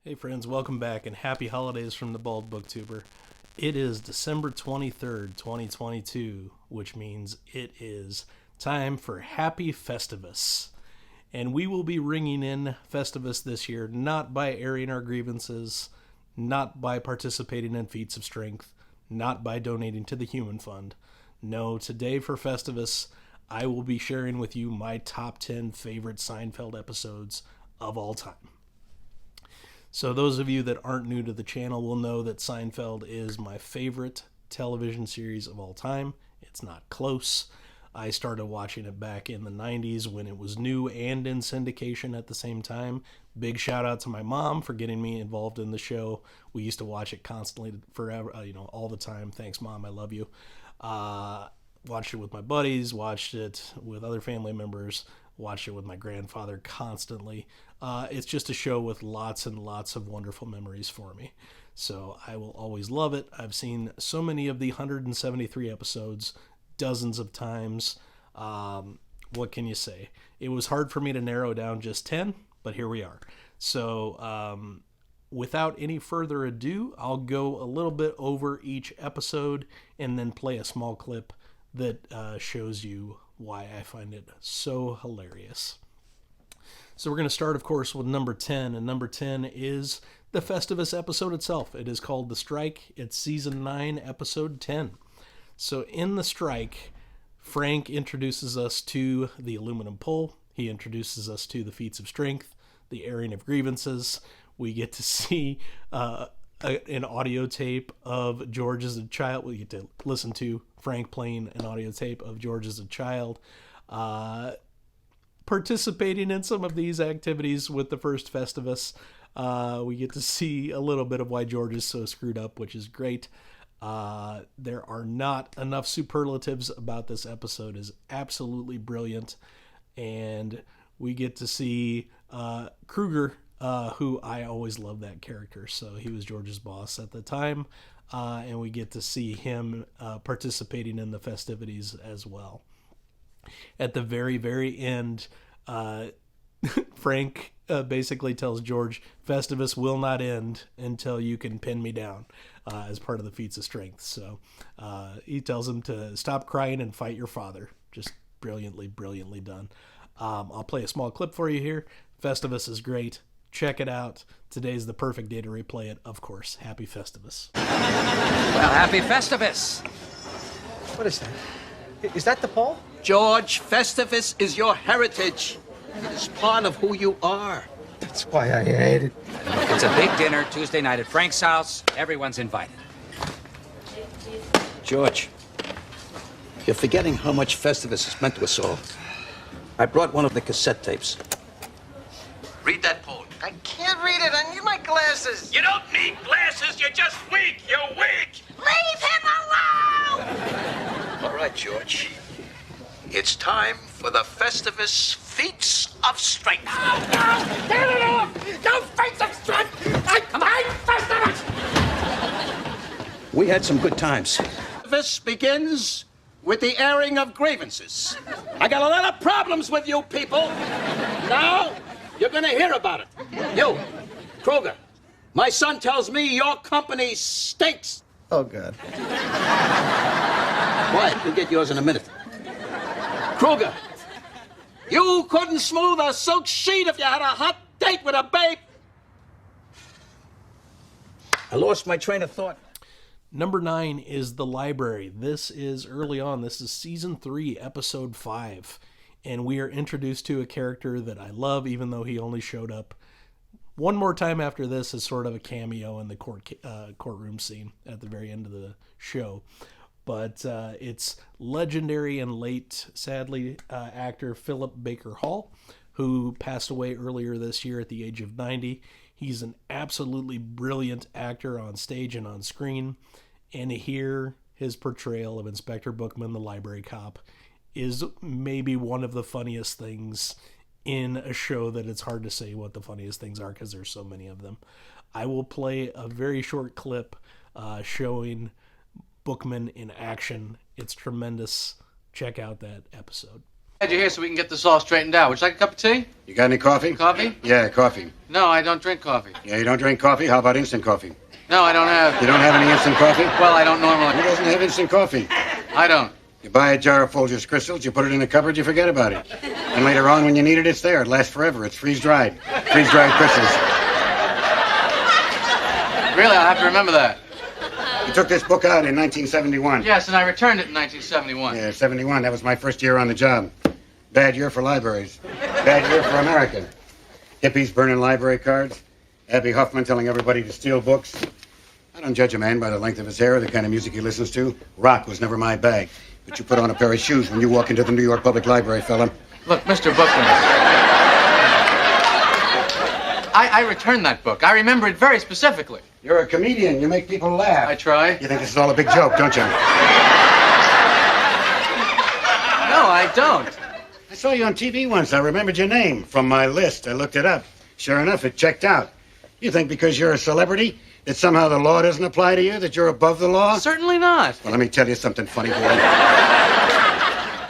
Hey friends, welcome back and happy holidays from the Bald Booktuber. It is December 23rd, 2022, which means it is time for Happy Festivus. And we will be ringing in Festivus this year, not by airing our grievances, not by participating in feats of strength, not by donating to the Human Fund. No, today for Festivus, I will be sharing with you my top 10 favorite Seinfeld episodes of all time. So those of you that aren't new to the channel will know that Seinfeld is my favorite television series of all time. It's not close. I started watching it back in the 90s when it was new and in syndication at the same time. Big shout out to my mom for getting me involved in the show. We used to watch it constantly, forever, all the time. Thanks, Mom. I love you. Watched it with my buddies, watched it with other family members, watched it with my grandfather constantly. It's just a show with lots and lots of wonderful memories for me. So I will always love it. I've seen so many of the 173 episodes dozens of times. What can you say? It was hard for me to narrow down just 10, but here we are. So without any further ado, I'll go a little bit over each episode and then play a small clip that shows you why I find it so hilarious. So we're going to start, of course, with number 10, and number 10 is the Festivus episode itself. It is called The Strike. It's season 9, episode 10. So in The Strike, Frank introduces us to the aluminum pole. He introduces us to the feats of strength, the airing of grievances. We get to see an audio tape of George as a child. We get to listen to Frank playing an audio tape of George as a child, participating in some of these activities with the first Festivus. We get to see a little bit of why George is so screwed up, which is great. There are not enough superlatives about this episode. It is absolutely brilliant. And we get to see Kruger, who I always loved that character. So he was George's boss at the time. And we get to see him participating in the festivities as well. At the very, very end, Frank basically tells George, Festivus will not end until you can pin me down as part of the feats of strength. So he tells him to stop crying and fight your father. Just brilliantly, brilliantly done. I'll play a small clip for you here. Festivus is great. Check it out. Today's the perfect day to replay it, of course. Happy Festivus. Well, happy Festivus. What is that? Is that the pole? George, Festivus is your heritage. It is part of who you are. That's why I hate it. It's a big dinner Tuesday night at Frank's house. Everyone's invited. George, you're forgetting how much Festivus has meant to us all. I brought one of the cassette tapes. Read that poem. I can't read it. I need my glasses. You don't need glasses. You're just weak. You're weak. Leave him alone! All right, George. It's time for the Festivus Feats of Strength. No! Get it off! No face of strength! I'm Festivus! We had some good times. This begins with the airing of grievances. I got a lot of problems with you people. Now, you're gonna hear about it. You, Kroger, my son tells me your company stinks. Oh, God. Quiet, you'll get yours in a minute. Kruger, you couldn't smooth a silk sheet if you had a hot date with a babe. I lost my train of thought. Number 9 is The Library. This is early on. This is season 3, episode 5. And we are introduced to a character that I love, even though he only showed up one more time after this as sort of a cameo in the courtroom scene at the very end of the show. But it's legendary and late, sadly, actor Philip Baker Hall, who passed away earlier this year at the age of 90. He's an absolutely brilliant actor on stage and on screen. And here, his portrayal of Inspector Bookman, the library cop, is maybe one of the funniest things in a show that it's hard to say what the funniest things are because there's so many of them. I will play a very short clip showing Bookman in action. It's tremendous. Check out that episode. Glad you're here so we can get this all straightened out. Would you like a cup of tea? You got any coffee? Coffee? Yeah, coffee. No, I don't drink coffee. Yeah, you don't drink coffee? How about instant coffee? No, I don't have... You don't have any instant coffee? Well, I don't normally... Who doesn't have instant coffee? I don't. You buy a jar of Folgers Crystals, you put it in a cupboard, you forget about it. And later on, when you need it, it's there. It lasts forever. It's freeze-dried. Freeze-dried crystals. Really, I'll have to remember that. You took this book out in 1971. Yes, and I returned it in 1971. Yeah, 71. That was my first year on the job. Bad year for libraries. Bad year for America. Hippies burning library cards. Abby Huffman telling everybody to steal books. I don't judge a man by the length of his hair or the kind of music he listens to. Rock was never my bag. But you put on a pair of shoes when you walk into the New York Public Library, fella. Look, Mr. Bookman. I returned that book. I remember it very specifically. You're a comedian. You make people laugh. I try. You think this is all a big joke, don't you? No, I don't. I saw you on TV once. I remembered your name from my list. I looked it up. Sure enough, it checked out. You think because you're a celebrity that somehow the law doesn't apply to you, that you're above the law? Certainly not. Well, let me tell you something funny, boy.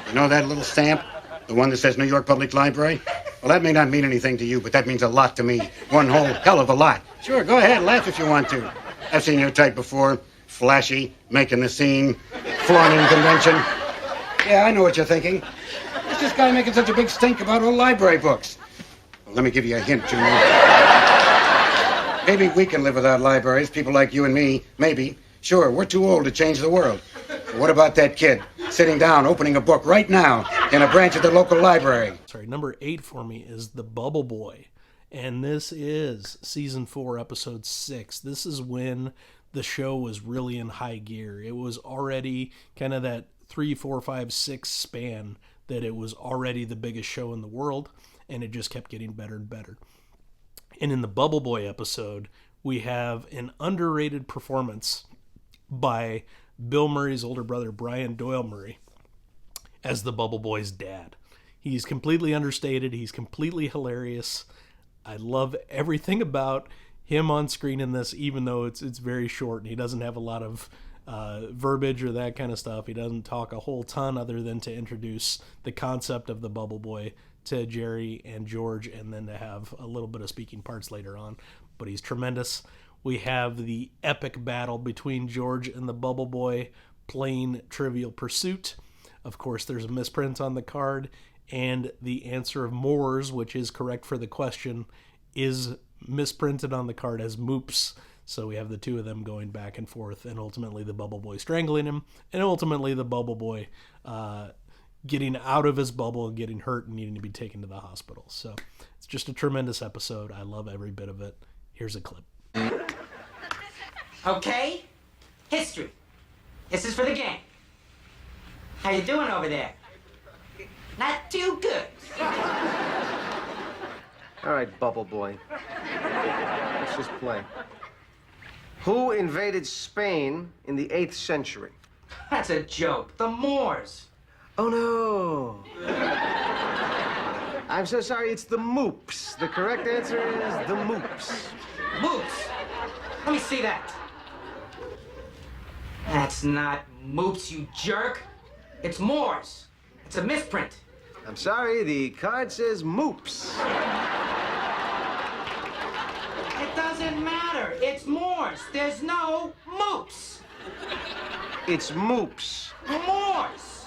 You know that little stamp? The one that says New York Public Library? Well, that may not mean anything to you, but that means a lot to me. One whole hell of a lot. Sure, go ahead, laugh if you want to. I've seen your type before. Flashy, making the scene, flaunting convention. Yeah, I know what you're thinking. What's this guy making such a big stink about old library books? Well, let me give you a hint, Junior. Maybe we can live without libraries, people like you and me, maybe. Sure, we're too old to change the world. But what about that kid sitting down, opening a book right now in a branch of the local library? Sorry, number 8 for me is The Bubble Boy. And this is season 4, episode 6. This is when the show was really in high gear. It was already kind of that 3, 4, 5, 6 span that it was already the biggest show in the world, and it just kept getting better and better. And in the Bubble Boy episode, we have an underrated performance by Bill Murray's older brother, Brian Doyle Murray, as the Bubble Boy's dad. He's completely understated. He's completely hilarious. I love everything about him on screen in this, even though it's very short and he doesn't have a lot of verbiage or that kind of stuff. He doesn't talk a whole ton other than to introduce the concept of the Bubble Boy to Jerry and George, and then to have a little bit of speaking parts later on. But he's tremendous. We have the epic battle between George and the Bubble Boy playing Trivial Pursuit. Of course, there's a misprint on the card, and the answer of Moores, which is correct for the question, is misprinted on the card as Moops. So we have the two of them going back and forth, and ultimately the Bubble Boy strangling him, and ultimately the Bubble Boy getting out of his bubble and getting hurt and needing to be taken to the hospital. So it's just a tremendous episode. I love every bit of it. Here's a clip. Okay, history. This is for the gang. How you doing over there? Not too good. All right, Bubble Boy. Let's just play. Who invaded Spain in the 8th century? That's a joke. The Moors. Oh, no. I'm so sorry, it's the Moops. The correct answer is the Moops. Moops? Let me see that. That's not Moops, you jerk. It's Moors. It's a misprint. I'm sorry, the card says Moops. It doesn't matter. It's Moors. There's no Moops. It's Moops. Moors.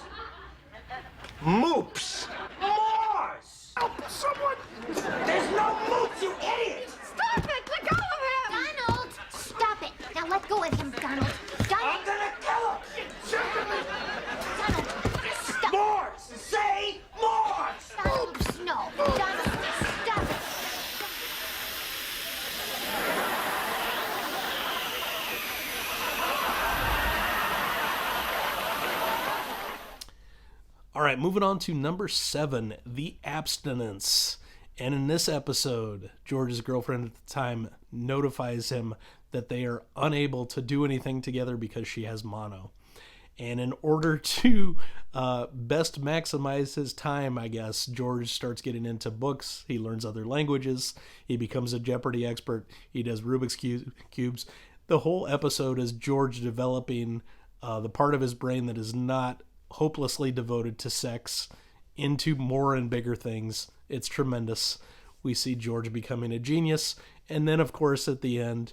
Moops. Moors. Help someone! There's no Moops, you idiot. Stop it! Let go of him! Donald! Stop it! Now let go of him, Donald. I'm gonna kill him. Donald, stop. Moors. Say Moors. Oops, no. Donald, stop it. All right, moving on to number 7, The Abstinence. And in this episode, George's girlfriend at the time notifies him that they are unable to do anything together because she has mono. And in order to best maximize his time, I guess, George starts getting into books. He learns other languages. He becomes a Jeopardy expert. He does Rubik's Cubes. The whole episode is George developing the part of his brain that is not hopelessly devoted to sex into more and bigger things. It's tremendous. We see George becoming a genius. And then, of course, at the end,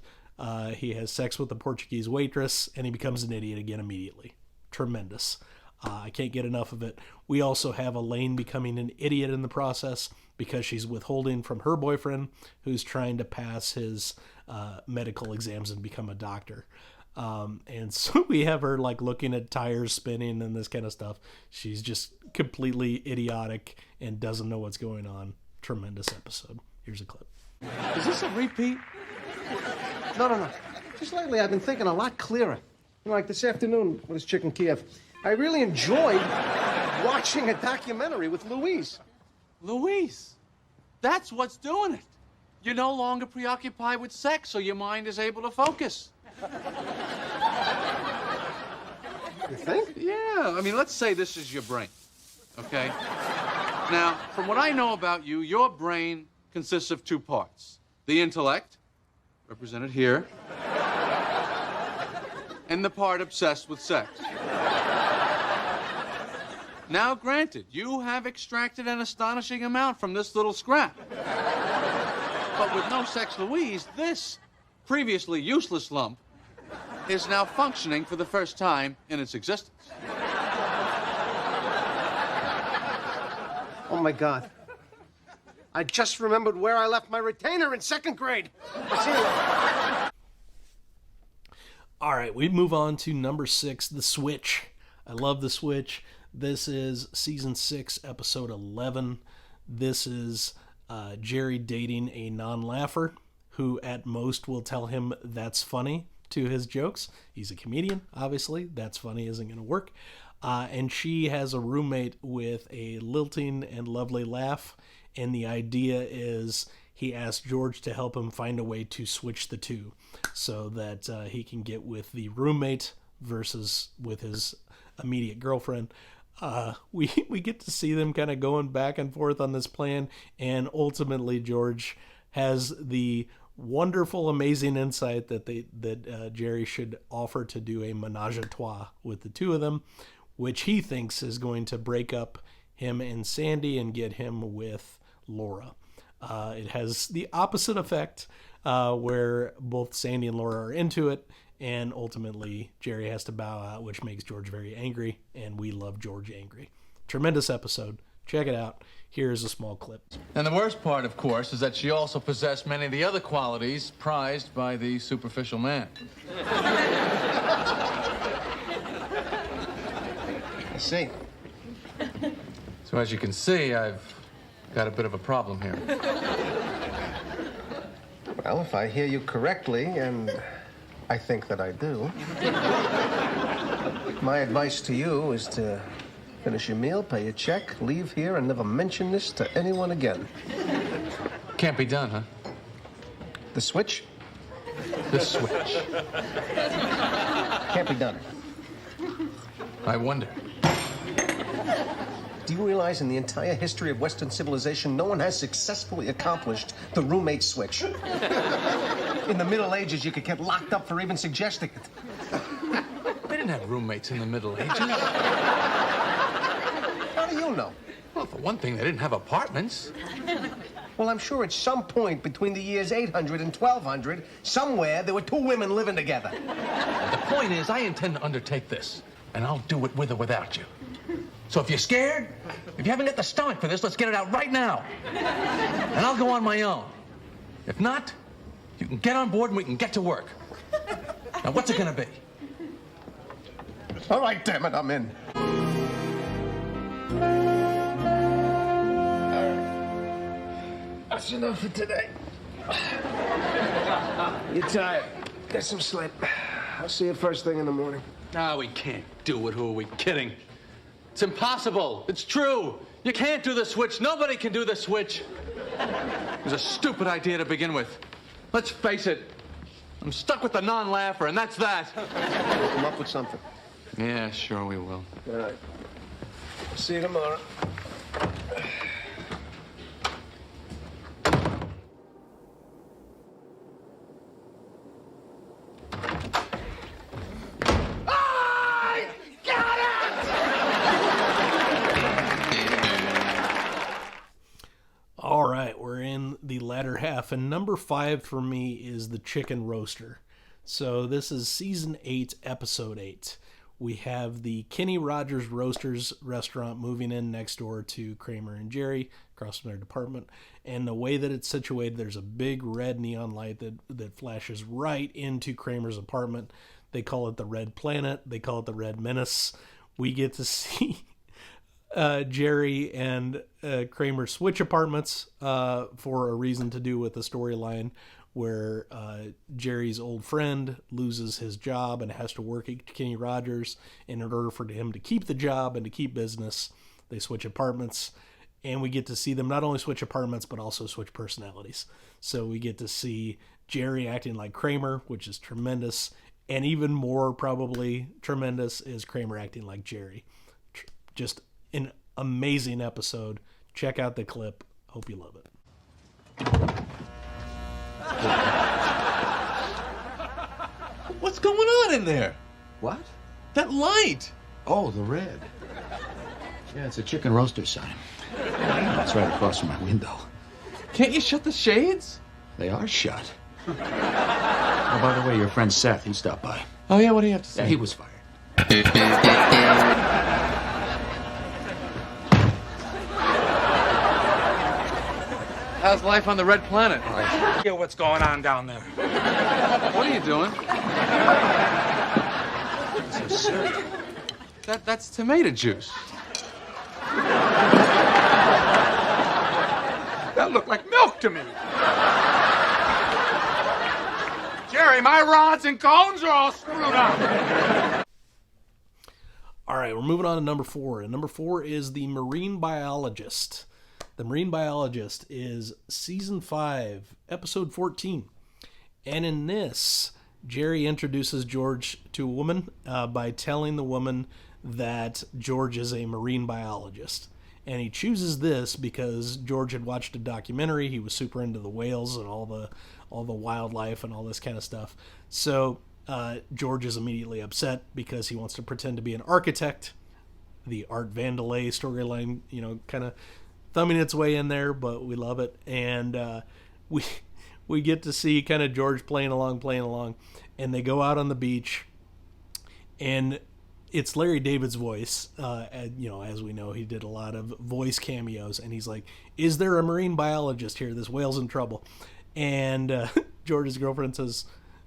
he has sex with the Portuguese waitress, and he becomes an idiot again immediately. Tremendous. I can't get enough of it. We also have Elaine becoming an idiot in the process because she's withholding from her boyfriend, who's trying to pass his medical exams and become a doctor. And so we have her like looking at tires spinning and this kind of stuff. She's just completely idiotic and doesn't know what's going on. Tremendous episode. Here's a clip. Is this a repeat? No. Just lately, I've been thinking a lot clearer. Like this afternoon with this chick in Kiev. I really enjoyed watching a documentary with Louise. Louise, that's what's doing it. You're no longer preoccupied with sex, so your mind is able to focus. You think? Yeah, I mean, let's say this is your brain, okay? Now, from what I know about you, your brain consists of two parts. The intellect, represented here, and the part obsessed with sex. Now, granted, you have extracted an astonishing amount from this little scrap. But with no sex, Louise, this previously useless lump is now functioning for the first time in its existence. Oh, my God. I just remembered where I left my retainer in second grade. I'll see you later. All right, we move on to number 6, The Switch. I love The Switch. This is season 6, episode 11. This is Jerry dating a non-laugher who at most will tell him that's funny to his jokes. He's a comedian, obviously. That's funny isn't going to work. And she has a roommate with a lilting and lovely laugh. And the idea is he asked George to help him find a way to switch the two so that he can get with the roommate versus with his immediate girlfriend. We get to see them kind of going back and forth on this plan, and ultimately George has the wonderful, amazing insight that Jerry should offer to do a menage a trois with the two of them, which he thinks is going to break up him and Sandy and get him with Laura. It has the opposite effect, where both Sandy and Laura are into it, and ultimately Jerry has to bow out, which makes George very angry, and we love George angry. Tremendous episode. Check it out. Here's a small clip. And the worst part, of course, is that she also possessed many of the other qualities prized by the superficial man. I see. So as you can see, I've got a bit of a problem here. Well, if I hear you correctly, and I think that I do, my advice to you is to finish your meal, pay your check, leave here, and never mention this to anyone again. Can't be done, huh? The switch? The switch. Can't be done. I wonder. Do you realize in the entire history of Western civilization, no one has successfully accomplished the roommate switch? In the Middle Ages, you could get locked up for even suggesting it. They didn't have roommates in the Middle Ages. How do you know? Well, for one thing, they didn't have apartments. Well, I'm sure at some point between the years 800 and 1200, somewhere there were two women living together. The point is, I intend to undertake this, and I'll do it with or without you. So if you're scared, if you haven't got the stomach for this, let's get it out right now. And I'll go on my own. If not, you can get on board and we can get to work. Now, what's it gonna be? All right, damn it, I'm in. That's enough for today. You're tired. Get some sleep. I'll see you first thing in the morning. No, we can't do it. Who are we kidding? It's impossible. It's true. You can't do the switch. Nobody can do the switch. It was a stupid idea to begin with. Let's face it. I'm stuck with the non-laugher, and that's that. We'll come up with something. Yeah, sure we will. All right. See you tomorrow. 4.5. And number 5 for me is the chicken roaster. So this is season 8, episode 8. We have the Kenny Rogers Roasters restaurant moving in next door to Kramer and Jerry, across from their department. And the way that it's situated, there's a big red neon light that flashes right into Kramer's apartment. They call it the Red Planet. They call it the Red Menace. We get to see Jerry and Kramer switch apartments for a reason to do with the storyline where Jerry's old friend loses his job and has to work at Kenny Rogers. And in order for him to keep the job and to keep business, they switch apartments. And we get to see them not only switch apartments, but also switch personalities. So we get to see Jerry acting like Kramer, which is tremendous. And even more probably tremendous is Kramer acting like Jerry. Just an amazing episode. Check out the clip. Hope you love it. What's going on in there? What? That light! Oh, the red. Yeah, it's a chicken roaster sign. It's right across from my window. Can't you shut the shades? They are shut. Oh, by the way, your friend Seth, he stopped by. Oh, yeah, what do you have to say? Yeah, he was fired. How's life on the Red Planet? Yeah, what's going on down there? What are you doing? So silly. That's tomato juice. That looked like milk to me. Jerry, my rods and cones are all screwed up. All right, we're moving on to number 4. And number 4 is the Marine Biologist. The Marine Biologist is season 5, episode 14. And in this, Jerry introduces George to a woman by telling the woman that George is a marine biologist. And he chooses this because George had watched a documentary. He was super into the whales and all the wildlife and all this kind of stuff. So George is immediately upset because he wants to pretend to be an architect. The Art Vandelay storyline, kind of thumbing its way in there, but we love it. And we get to see kind of George playing along, and they go out on the beach, and it's Larry David's voice. As we know, he did a lot of voice cameos, and he's like, "Is there a marine biologist here? This whale's in trouble." And George's girlfriend says,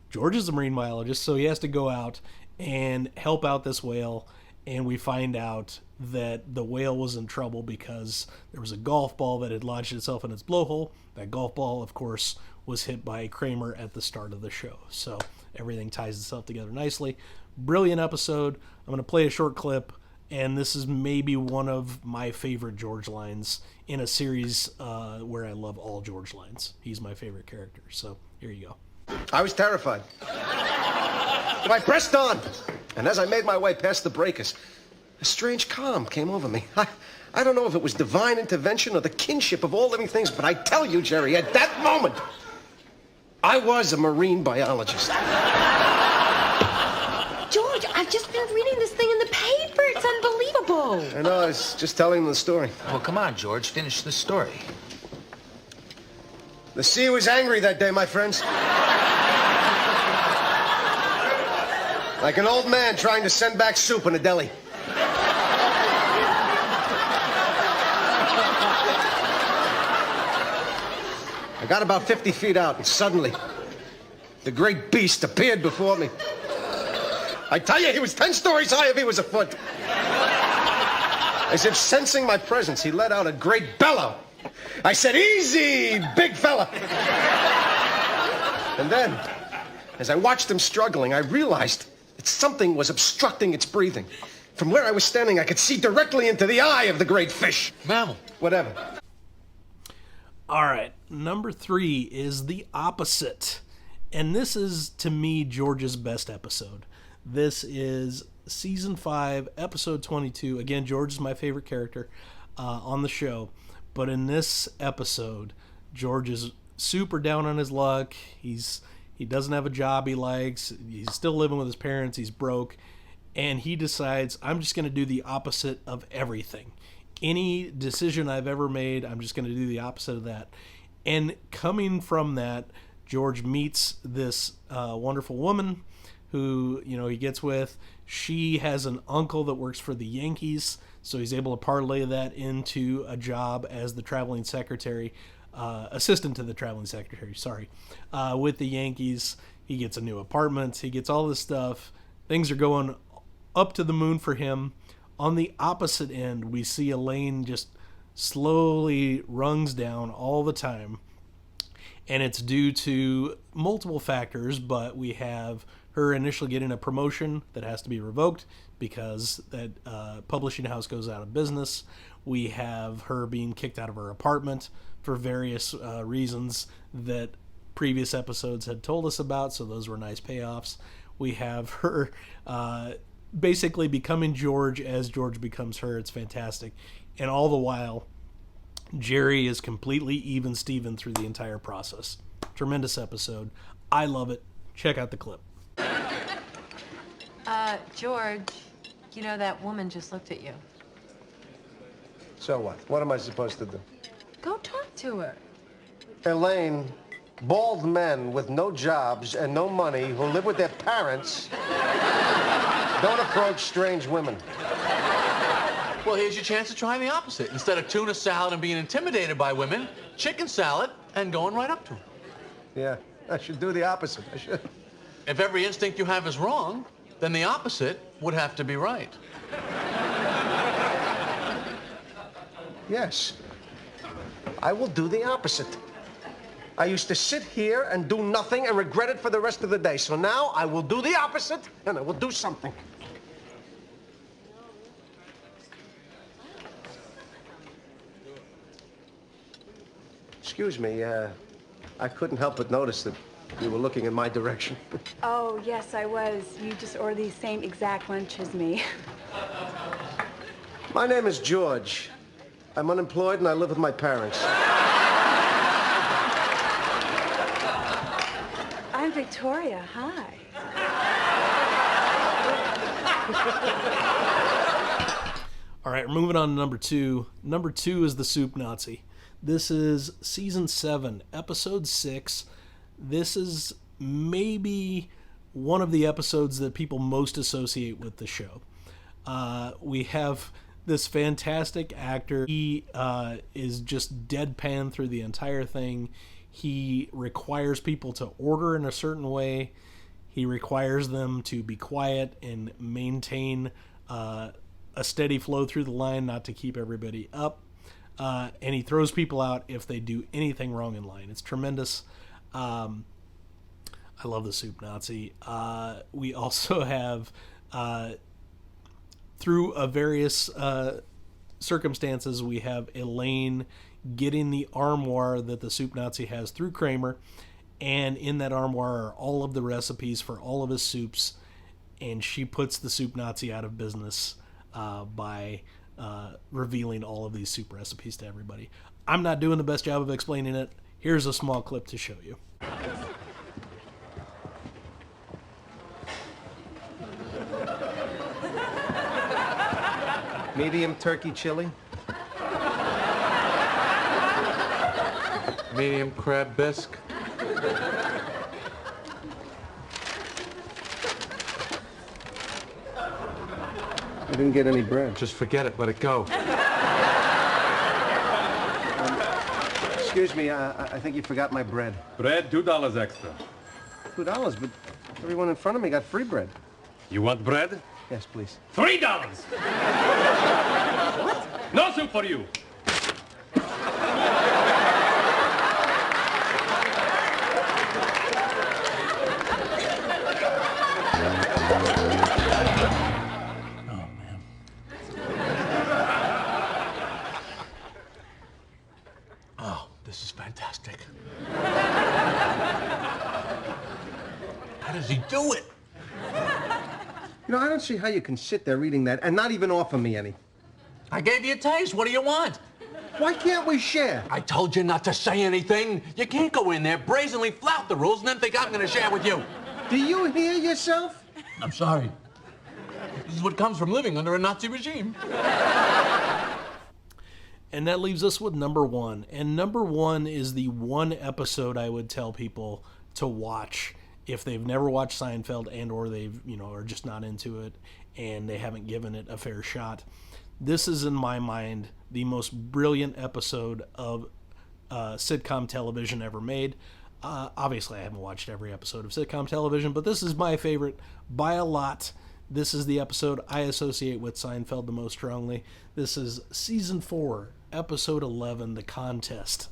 "George is a marine biologist," so he has to go out and help out this whale. And we find out that the whale was in trouble because there was a golf ball that had lodged itself in its blowhole. That golf ball, of course, was hit by Kramer at the start of the show. So everything ties itself together nicely. Brilliant episode. I'm going to play a short clip, and this is maybe one of my favorite George lines in a series where I love all George lines. He's my favorite character. So here you go. I was terrified. But I pressed on, and as I made my way past the breakers, a strange calm came over me. I don't know if it was divine intervention or the kinship of all living things, but I tell you, Jerry, at that moment, I was a marine biologist. George, I've just been reading this thing in the paper. It's unbelievable. I know, I was just telling them the story. Well, come on, George, finish the story. The sea was angry that day, my friends. Like an old man trying to send back soup in a deli. I got about 50 feet out, and suddenly, the great beast appeared before me. I tell you, he was 10 stories high if he was a foot. As if sensing my presence, he let out a great bellow. I said, "Easy, big fella." And then, as I watched him struggling, I realized that something was obstructing its breathing. From where I was standing, I could see directly into the eye of the great fish. Mammal. Whatever. All right, number 3 is the opposite. And this is, to me, George's best episode. This is season 5, episode 22. Again, George is my favorite character on the show. But in this episode, George is super down on his luck. He doesn't have a job he likes. He's still living with his parents. He's broke. And he decides, I'm just going to do the opposite of everything. Any decision I've ever made, I'm just going to do the opposite of that. And coming from that, George meets this wonderful woman who, he gets with. She has an uncle that works for the Yankees, so he's able to parlay that into a job as the traveling secretary, assistant to the traveling secretary, with the Yankees. He gets a new apartment. He gets all this stuff. Things are going up to the moon for him. On the opposite end, we see Elaine just slowly rungs down all the time. And it's due to multiple factors, but we have her initially getting a promotion that has to be revoked because that publishing house goes out of business. We have her being kicked out of her apartment for various reasons that previous episodes had told us about, so those were nice payoffs. We have her basically becoming George as George becomes her. It's fantastic. And all the while, Jerry is completely even Steven through the entire process. Tremendous episode. I love it. Check out the clip. George, that woman just looked at you. So what? What am I supposed to do? Go talk to her. Elaine, bald men with no jobs and no money who live with their parents don't approach strange women. Well, here's your chance to try the opposite. Instead of tuna salad and being intimidated by women, chicken salad and going right up to them. Yeah, I should do the opposite. I should. If every instinct you have is wrong, then the opposite would have to be right. Yes. I will do the opposite. I used to sit here and do nothing and regret it for the rest of the day. So now I will do the opposite and I will do something. Excuse me, I couldn't help but notice that you were looking in my direction. Oh, yes, I was. You just ordered the same exact lunch as me. My name is George. I'm unemployed and I live with my parents. I'm Victoria. Hi. All right, we're moving on to number 2. Number 2 is the Soup Nazi. This is season 7, episode 6. This is maybe one of the episodes that people most associate with the show. We have this fantastic actor. He is just deadpan through the entire thing. He requires people to order in a certain way. He requires them to be quiet and maintain a steady flow through the line, not to keep everybody up. And he throws people out if they do anything wrong in line. It's tremendous. I love the Soup Nazi. We also have, through various circumstances, we have Elaine getting the armoire that the Soup Nazi has through Kramer. And in that armoire are all of the recipes for all of his soups. And she puts the Soup Nazi out of business by revealing all of these soup recipes to everybody. I'm not doing the best job of explaining it. Here's a small clip to show you. Medium turkey chili. Medium crab bisque. I didn't get any bread. Just forget it. Let it go. Excuse me, I think you forgot my bread. Bread, $2 extra. $2, but everyone in front of me got free bread. You want bread? Yes, please. $3! What? No soup for you. This is fantastic. How does he do it? You know, I don't see how you can sit there reading that and not even offer me any. I gave you a taste. What do you want? Why can't we share? I told you not to say anything. You can't go in there, brazenly flout the rules, and then think I'm going to share with you. Do you hear yourself? I'm sorry. This is what comes from living under a Nazi regime. And that leaves us with number 1. And number 1 is the one episode I would tell people to watch if they've never watched Seinfeld and or they've, are just not into it and they haven't given it a fair shot. This is, in my mind, the most brilliant episode of sitcom television ever made. Obviously, I haven't watched every episode of sitcom television, but this is my favorite by a lot. This is the episode I associate with Seinfeld the most strongly. This is Season 4, Episode 11, The Contest.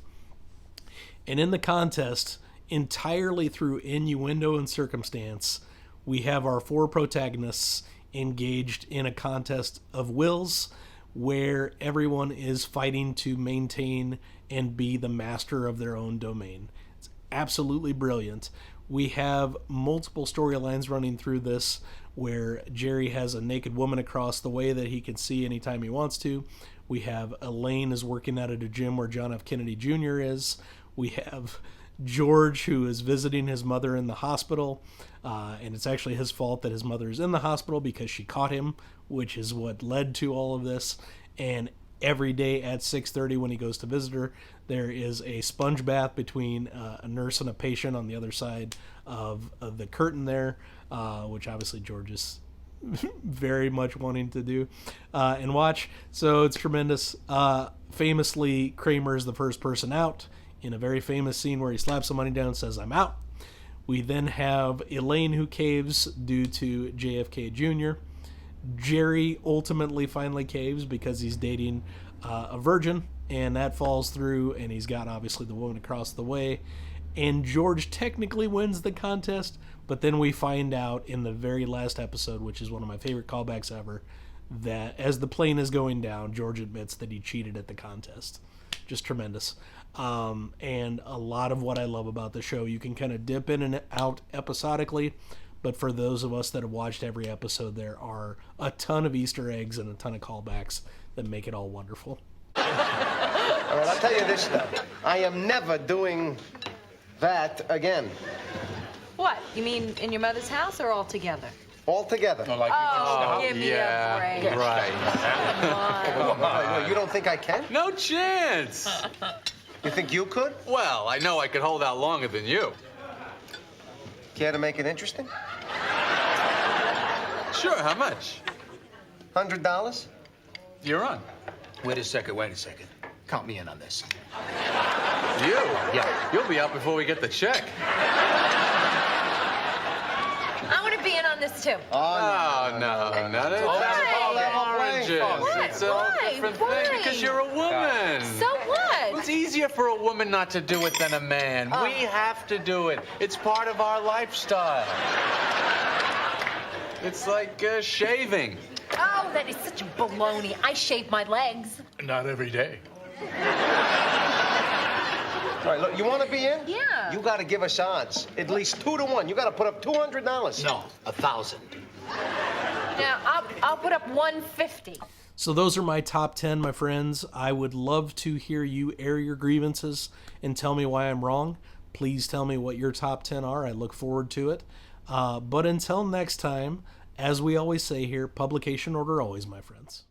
And in The Contest, entirely through innuendo and circumstance, we have our 4 protagonists engaged in a contest of wills where everyone is fighting to maintain and be the master of their own domain. It's absolutely brilliant. We have multiple storylines running through this where Jerry has a naked woman across the way that he can see anytime he wants to. We have Elaine is working out at a gym where John F. Kennedy Jr. is. We have George, who is visiting his mother in the hospital, and it's actually his fault that his mother is in the hospital because she caught him, which is what led to all of this. And every day at 6:30 when he goes to visit her, there is a sponge bath between a nurse and a patient on the other side of the curtain there, which obviously George is very much wanting to do and watch. So it's tremendous. Famously, Kramer is the first person out in a very famous scene where he slaps the money down and says, "I'm out." We then have Elaine who caves due to JFK Jr. Jerry ultimately finally caves because he's dating a virgin, and that falls through, and he's got obviously the woman across the way. And George technically wins the contest, but then we find out in the very last episode, which is one of my favorite callbacks ever, that as the plane is going down, George admits that he cheated at the contest. Just tremendous. And a lot of what I love about the show, you can kind of dip in and out episodically, but for those of us that have watched every episode, there are a ton of Easter eggs and a ton of callbacks that make it all wonderful. All right, I'll tell you this, though. I am never doing that again. What? You mean in your mother's house or all together? All together. Give me a break. Right. Well, you don't think I can? No chance. You think you could? Well, I know I could hold out longer than you. Care to make it interesting? Sure, how much? $100? You're on. Wait a second. Count me in on this. You? Yeah. You'll be out before we get the check. I want to be in on this too. Oh, no. It's all oranges. It's all different thing because you're a woman. So what? It's easier for a woman not to do it than a man. We have to do it. It's part of our lifestyle. It's like shaving. Oh, that is such a baloney. I shave my legs. Not every day. All right, look, you want to be in? Yeah. You got to give us odds. At least 2 to 1. You got to put up $200. No, 1,000. Now, I'll put up 150. So those are my top 10, my friends. I would love to hear you air your grievances and tell me why I'm wrong. Please tell me what your top 10 are. I look forward to it. But until next time, as we always say here, publication order always, my friends.